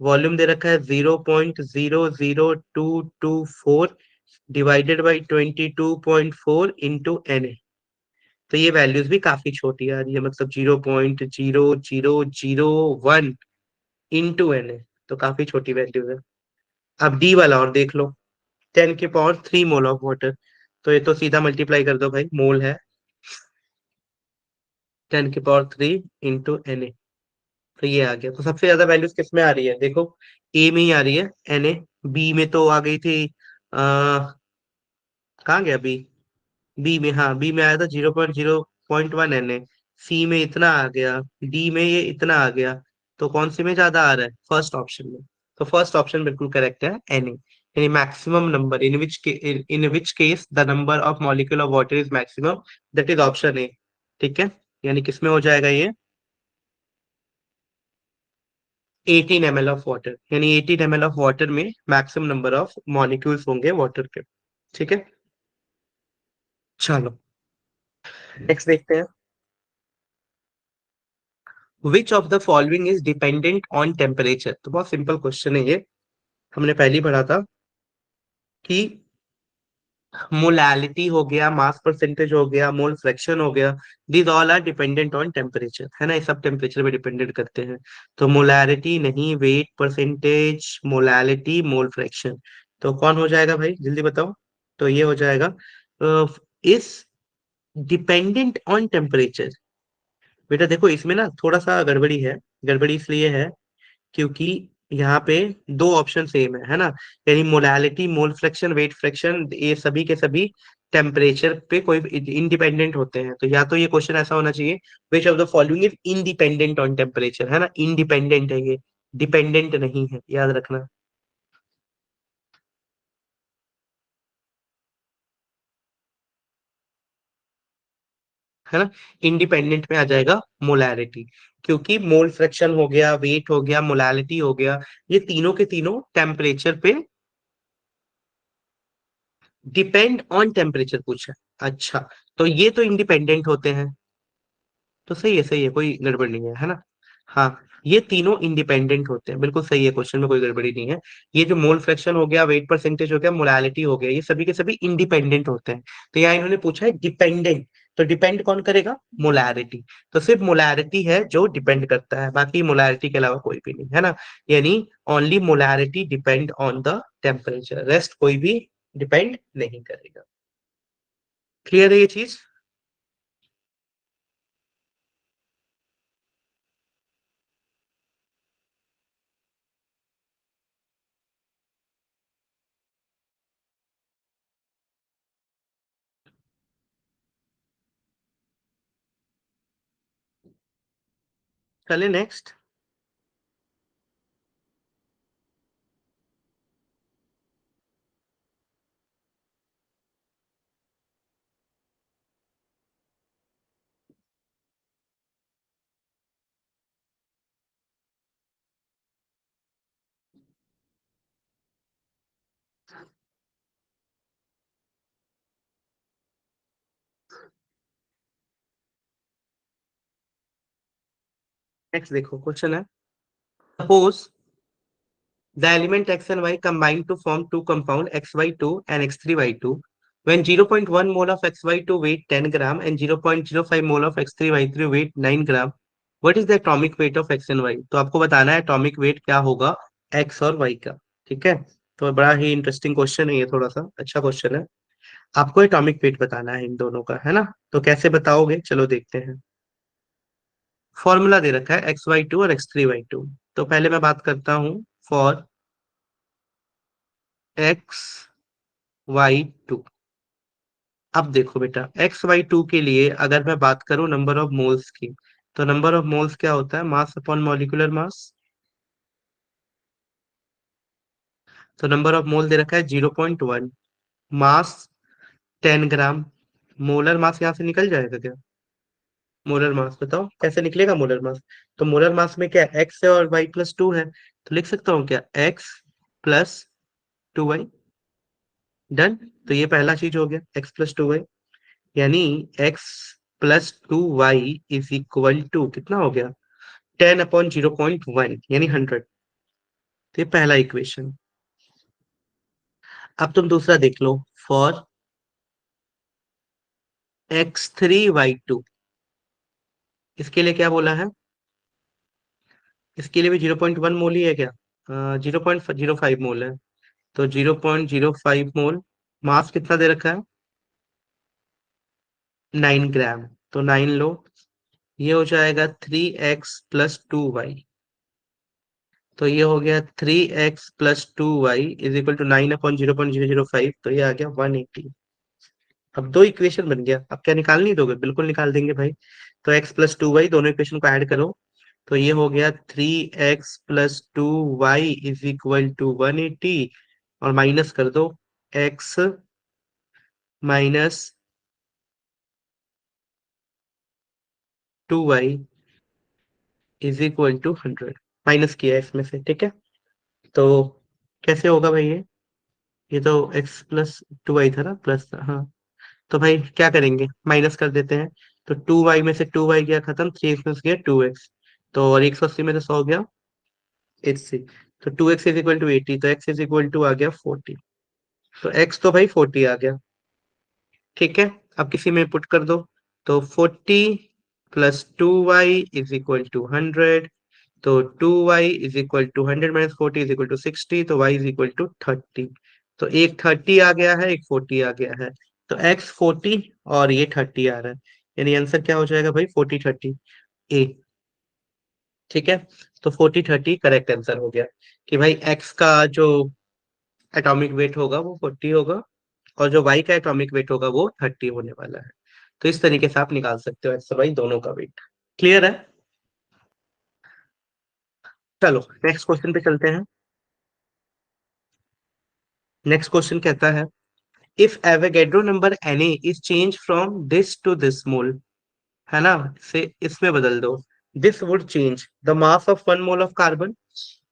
वॉल्यूम दे रखा है 0.00224 डिवाइडेड बाई 22.4 इंटू Na। तो ये वैल्यूज भी काफी छोटी आ रही है, मतलब 0.0001 इंटू Na। तो काफी छोटी वैल्यूज है। अब डी वाला और देख लो, 10 की पावर 3 मोल ऑफ वाटर। तो ये तो सीधा मल्टीप्लाई कर दो भाई, मोल है 10 की पावर 3 इंटू Na। तो ये आ गया। तो सबसे ज्यादा वैल्यूज किस में आ रही है देखो, ए में ही आ रही है, एन ए। बी में तो आ गई थी, कहाँ गया बी? बी में, हाँ बी में आया था 0.0.1 एन ए। सी में इतना आ गया, डी में ये इतना आ गया। तो कौन सी में ज्यादा आ रहा है? फर्स्ट ऑप्शन में। तो फर्स्ट ऑप्शन बिल्कुल करेक्ट है, एन ए, यानी maximum number in which case the number of molecule of water is maximum, that is option A. ठीक है, यानी किसमें हो जाएगा ये? 18 ml ऑफ वाटर, यानी 18 ml ऑफ वाटर में मैक्सिमम नंबर ऑफ मॉलिक्यूल्स होंगे वाटर के। ठीक है, चलो नेक्स्ट देखते हैं। Which of the following is dependent on temperature? तो बहुत सिंपल क्वेश्चन है ये, हमने पहले ही पढ़ा था कि मोलैलिटी हो गया, मास परसेंटेज हो गया, मोल फ्रैक्शन हो गया, these all are dependent on temperature, है ना, ये सब टेम्परेचर पे डिपेंडेंट करते हैं। तो मोलैलिटी नहीं, wait percentage, molality, mole fraction. तो कौन हो जाएगा भाई, जल्दी बताओ। तो ये हो जाएगा इस डिपेंडेंट ऑन टेम्परेचर। बेटा देखो इसमें ना थोड़ा सा गड़बड़ी है। गड़बड़ी इसलिए है क्योंकि यहाँ पे दो ऑप्शन सेम है ना, यानी molality, mole fraction, weight fraction, ये सभी के सभी टेम्परेचर पे कोई इंडिपेंडेंट होते हैं। तो या तो ये क्वेश्चन ऐसा होना चाहिए, which of the following is independent on temperature, है ना, इंडिपेंडेंट है ये, डिपेंडेंट नहीं है, याद रखना। है ना, इंडिपेंडेंट में आ जाएगा मोलैलिटी, क्योंकि मोल फ्रैक्शन हो गया, वेट हो गया, मोलैलिटी हो गया, ये तीनों के तीनों टेम्परेचर पे डिपेंड ऑन टेम्परेचर पूछा। अच्छा, तो ये तो इंडिपेंडेंट होते हैं। तो सही है, कोई गड़बड़ नहीं है, है ना। हाँ, ये तीनों इंडिपेंडेंट होते हैं, बिल्कुल सही है, क्वेश्चन में कोई गड़बड़ी नहीं है। ये जो मोल फ्रैक्शन हो गया, वेट परसेंटेज हो गया, मोलालिटी हो गया, ये सभी के सभी इंडिपेंडेंट होते हैं। तो यहाँ इन्होंने पूछा है डिपेंडेंट, तो डिपेंड कौन करेगा? मोलैरिटी। तो सिर्फ मोलैरिटी है जो डिपेंड करता है, बाकी मोलैरिटी के अलावा कोई भी नहीं, है ना। यानी only molarity depend on the temperature, rest कोई भी डिपेंड नहीं करेगा। क्लियर है ये चीज? चलिए नेक्स्ट। नेक्स्ट देखो, क्वेश्चन है, suppose the element x and y combine to form two compound xy2 and x3y2 when 0.1 mole of xy2 weight 10 gram and 0.05 mole of x3y3 weight 9 gram, what is the atomic weight of x and y? तो आपको बताना है atomic weight क्या होगा x और y का। ठीक है, तो बड़ा ही इंटरेस्टिंग क्वेश्चन है ये, थोड़ा सा अच्छा क्वेश्चन है। आपको एटॉमिक वेट बताना है इन दोनों का, है ना। तो कैसे बताओगे, चलो देखते हैं। फॉर्मूला दे रखा है x y2 और x3y2। तो पहले मैं बात करता हूँ फॉर x y2। अब देखो बेटा, XY2 के लिए अगर मैं बात करूं नंबर ऑफ मोल्स की, तो नंबर ऑफ मोल्स क्या होता है? Mass upon molecular mass. तो नंबर ऑफ मोल दे रखा है 0.1, मास 10 ग्राम। मोलर मास यहाँ से निकल जाएगा क्या? मोलर मास बताओ कैसे निकलेगा मोलर मास? तो मोलर मास में क्या एक्स है और y+2 है, तो लिख सकता हूँ क्या, x+2y। डन। तो ये पहला चीज हो गया, x+2y, यानी x+2y इज इक्वल टू कितना हो गया? 10/0.1 यानी 100। तो ये पहला इक्वेशन। अब तुम दूसरा देख लो, फॉर x3y2। इसके लिए क्या बोला है? इसके लिए भी 0.1 मोल ही है क्या? 0.05 मोल है। तो 0.05 मोल, मास कितना दे रखा है? 9 ग्राम। तो 9 लो, ये हो जाएगा 3x + 2y। तो ये हो गया 3x + 2y is equal to 9/0.005, तो ये आ गया 180। अब दो इक्वेशन बन गया, अब क्या निकाल नहीं दोगे? बिल्कुल निकाल देंगे भाई। तो x + 2y दोनों इक्वेशन को ऐड करो, तो ये हो गया 3x + 2y is equal to 180, और माइनस कर दो x - 2y is equal to 100। Minus किया है इसमें से, ठीक है। तो कैसे होगा भाई ये तो x + 2y था ना, प्लस था, हाँ। तो भाई क्या करेंगे, माइनस कर देते हैं। तो 2y में से 2y गया खत्म, 3x में से गया 2x, तो और 180 में से 100 गया 80। तो 2x इज इक्वल टू 80, तो x इज इक्वल टू आ गया 40। तो x तो भाई 40 आ गया, ठीक है। अब किसी में पुट कर दो, तो 40 + 2y इज इक्वल टू 100। तो 2y is equal to 100 - 40 is equal to 60, तो y इज इक्वल टू 30। तो एक 30 आ गया है, एक 40 आ गया है। तो x 40 और ये 30 आ रहा है, यानी आंसर क्या हो जाएगा भाई? 40 30 ए, ठीक है। तो 40 30 करेक्ट आंसर हो गया कि भाई x का जो एटॉमिक वेट होगा वो 40 होगा, और जो y का एटॉमिक वेट होगा वो 30 होने वाला है। तो इस तरीके से आप निकाल सकते हो x और y दोनों का वेट। क्लियर है? चलो नेक्स्ट क्वेश्चन पे चलते हैं। नेक्स्ट क्वेश्चन कहता है, if Avogadro number Na is change from this to this mole, है ना, से इसमें बदल दो, this would change the mass of 1 mole of carbon,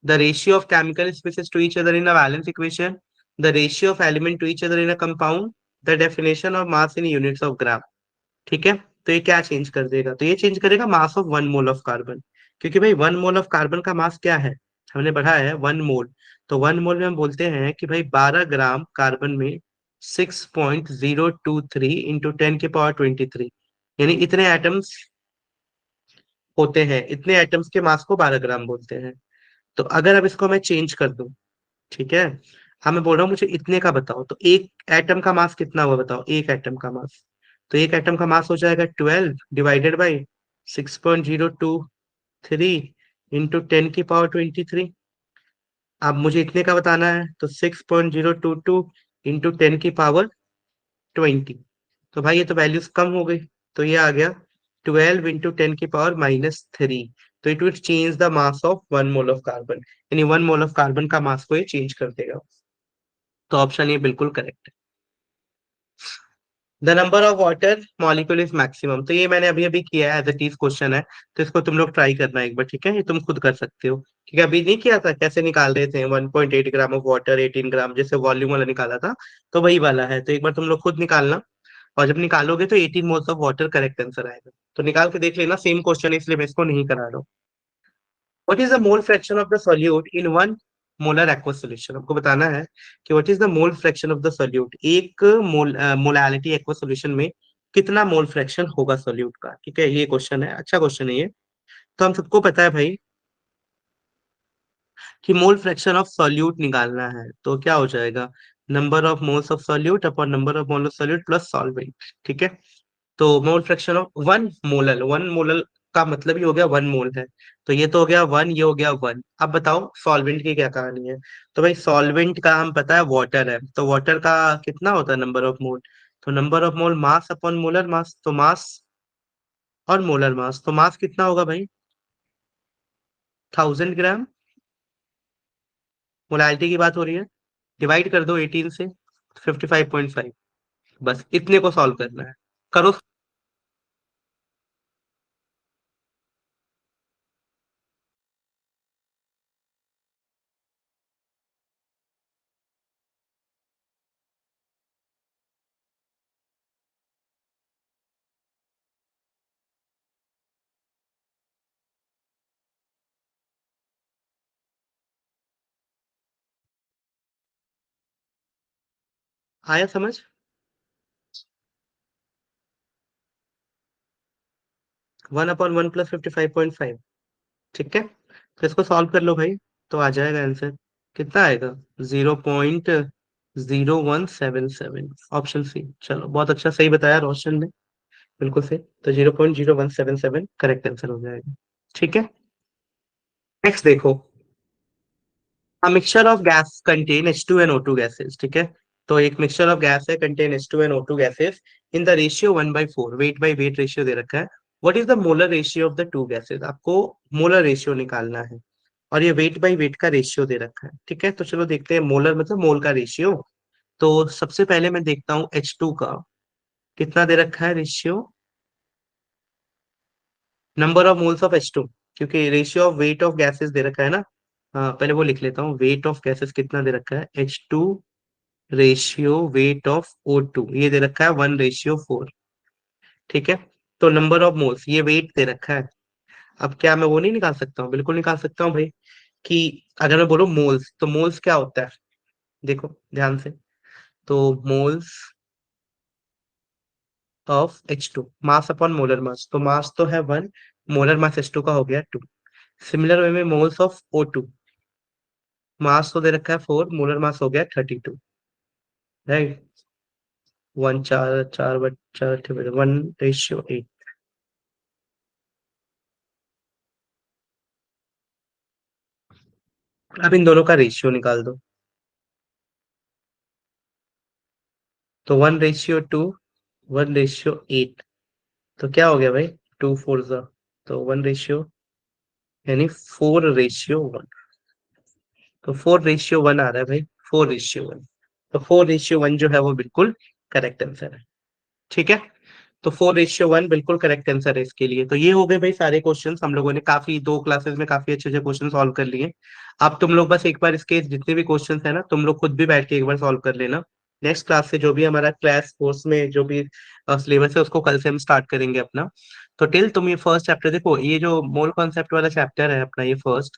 the ratio of chemical species to each other in a valence equation, the ratio of element to each other in a compound, the definition of mass in units of gram। ठीक है। तो ये क्या change कर देगा? तो ये change करेगा मास ऑफ 1 मोल ऑफ कार्बन, क्योंकि भाई 1 मोल ऑफ कार्बन का मास क्या है, हमने बढ़ा है 1 मोल। तो 1 मोल में हम बोलते हैं कि भाई 12 ग्राम कार्बन में 6.023 इंटू 10⁻23, यानी इतने एटम्स होते हैं, इतने एटम्स के मास को 12 ग्राम बोलते हैं। तो अगर अब इसको मैं चेंज कर दूं, ठीक है, हाँ मैं बोल रहा हूँ मुझे इतने का बताओ, तो एक एटम का मास कितना हुआ बताओ, एक एटम का मास। तो एक एटम का मास हो जाएगा 12 डिवाइडेड बाई 6.023 इंटू 10⁻23। अब मुझे इतने का बताना है, तो 6.022 इंटू 10⁻20। तो भाई ये तो वैल्यूज कम हो गई, तो ये आ गया 12 इंटू 10⁻³ तो it will change the mass of 1 mole of carbon, यानी 1 मोल ऑफ कार्बन का मास को ये चेंज कर देगा। तो ऑप्शन ये बिल्कुल करेक्ट है। The number of water molecule is maximum, तो ये मैंने अभी अभी किया है, एज इट इज क्वेश्चन है। तो इसको तुम लोग ट्राई करना एक बार, ठीक है, ये तुम खुद कर सकते हो, ठीक है। अभी नहीं किया था, कैसे निकाल रहे थे 1.8 ग्राम ऑफ वाटर 18 ग्राम, जैसे वॉल्यूम वाला निकाला था, तो वही वाला है। तो एक बार तुम लोग खुद निकालना, और जब निकालोगे तो 18 moles of water correct answer आएगा। तो निकाल के देख लेना, सेम क्वेश्चन है इसलिए मैं इसको नहीं करा रहा हूँ। What is the mole fraction of the solute in 1 molar aqua solution? आपको बताना है कि what is the mole fraction of the solute, एक मोलालिटी एक्वा सोल्यूशन में कितना मोल फ्रैक्शन होगा सोल्यूट का, ठीक है। ये क्वेश्चन है, अच्छा क्वेश्चन है ये। तो हम सबको पता है भाई कि मोल फ्रैक्शन ऑफ सोल्यूट निकालना है, तो क्या हो जाएगा, number of moles of solute upon number of mole of solute plus solvent, ठीक है। तो मोल फ्रैक्शन ऑफ 1 मोलल का मतलब ही हो गया 1 मोल है। तो ये तो हो गया 1, ये हो गया 1। अब बताओ सॉल्वेंट की क्या कहानी है? तो भाई सॉल्वेंट का हम पता है वाटर है, तो वाटर का कितना होता है नंबर ऑफ मोल? तो number of mole mass upon molar mass, तो मास और मोलर मास, तो मास कितना होगा भाई? 1000 ग्राम। मोलालिटी की बात हो रही है, डिवाइड कर दो 18 से, 55.5। बस इतने को सॉल्व करना है, करो। आया समझ? 1/1 + 55.5, ठीक है। तो इसको सॉल्व कर लो भाई, तो आ जाएगा आंसर। कितना आएगा? 0.0177, ऑप्शन सी। चलो बहुत अच्छा, सही बताया रोशन ने। बिल्कुल सही। तो 0.0177 करेक्ट आंसर हो जाएगा। ठीक है। नेक्स्ट देखो, A mixture of gas contain H2 and O2 gases, ठीक है। तो एक मिक्सचर ऑफ गैस है, contain H2 and O2 gases in the ratio 1/4, weight by weight ratio दे रखा है। What is the molar ratio of the two gases, आपको molar ratio निकालना है। और ये वेट बाई वेट का रेशियो दे रखा है, ठीक है। तो चलो देखते हैं, मोलर मतलब मोल का रेशियो। तो सबसे पहले मैं देखता हूँ H2 का कितना दे रखा है ratio, number of moles of H2, क्योंकि ratio of weight of gases दे रखा है ना। हाँ, पहले वो लिख लेता हूँ, वेट ऑफ गैसेस कितना दे रखा है, H2 ratio weight of O2 ये दे रखा है 1/4। ठीक है। तो नंबर ऑफ मोल्स ये वेट दे रखा है। अब क्या मैं वो नहीं निकाल सकता हूँ, बिल्कुल निकाल सकता हूँ भाई। कि अगर मैं बोलूँ मोल्स, तो मोल्स क्या होता है, देखो ध्यान से। तो moles of H2 mass upon molar mass, तो मास तो है 1, मोलर मास H2 का हो गया 2। सिमिलर वे में मोल्स ऑफ O2, मास तो दे रखा है 4, मोलर मास हो गया 32। राइट। 1 4 4 4 1/8। अब इन दोनों का रेशियो निकाल दो। तो 1/2, 1/8। तो क्या हो गया भाई, 2 4 जा, तो 1 रेशियो, यानी 4/1। तो 4/1 आ रहा है भाई, 4/1। तो 4/1 जो है वो बिल्कुल करेक्ट आंसर है। ठीक है। तो 4/1 बिल्कुल करेक्ट आंसर है इसके लिए। तो ये हो गए भाई सारे क्वेश्चंस, हम लोगों ने काफी 2 क्लासेस में काफी अच्छे अच्छे क्वेश्चन सॉल्व कर लिए। अब तुम लोग बस एक बार इसके जितने भी क्वेश्चंस है ना, तुम लोग खुद भी बैठ के एक बार सॉल्व कर लेना। नेक्स्ट क्लास से जो भी हमारा क्लास कोर्स में जो भी सिलेबस है उसको कल से हम स्टार्ट करेंगे अपना। तो टिल तुम ये फर्स्ट चैप्टर देखो, ये जो मोल कॉन्सेप्ट वाला चैप्टर है अपना ये फर्स्ट,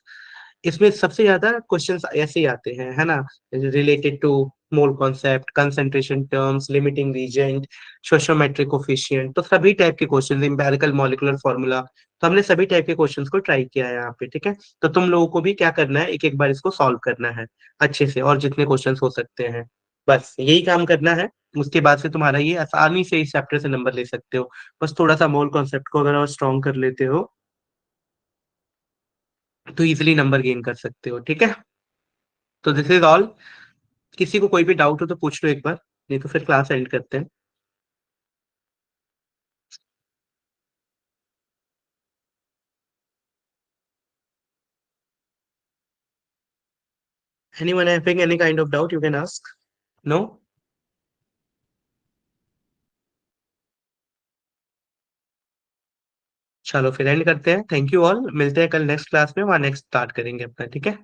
इसमें सबसे ज्यादा क्वेश्चंस ऐसे ही आते हैं, है ना, related to mole concept, concentration terms, limiting reagent, stoichiometric coefficient, तो सभी टाइप के क्वेश्चंस, एम्पिरिकल मॉलिक्यूलर फार्मूला। तो हमने सभी टाइप के क्वेश्चंस को ट्राई किया है यहाँ पे, ठीक है। तो तुम लोगों को भी क्या करना है, एक एक बार इसको सॉल्व करना है अच्छे से, और जितने क्वेश्चंस हो सकते हैं, बस यही काम करना है। उसके बाद से तुम्हारा ये आसानी से इस चैप्टर से नंबर ले सकते हो। बस थोड़ा सा मोल कॉन्सेप्ट को अगर और स्ट्रॉन्ग कर लेते हो तो इजिली नंबर गेन कर सकते हो, ठीक है। तो दिस इज ऑल। किसी को कोई भी डाउट हो तो पूछ लो एक बार, नहीं तो फिर क्लास एंड करते हैं। Anyone having any kind of doubt you can ask? No? चलो फिर एंड करते हैं। थैंक यू ऑल, मिलते हैं कल नेक्स्ट क्लास में, वहाँ नेक्स्ट स्टार्ट करेंगे अपना, ठीक है।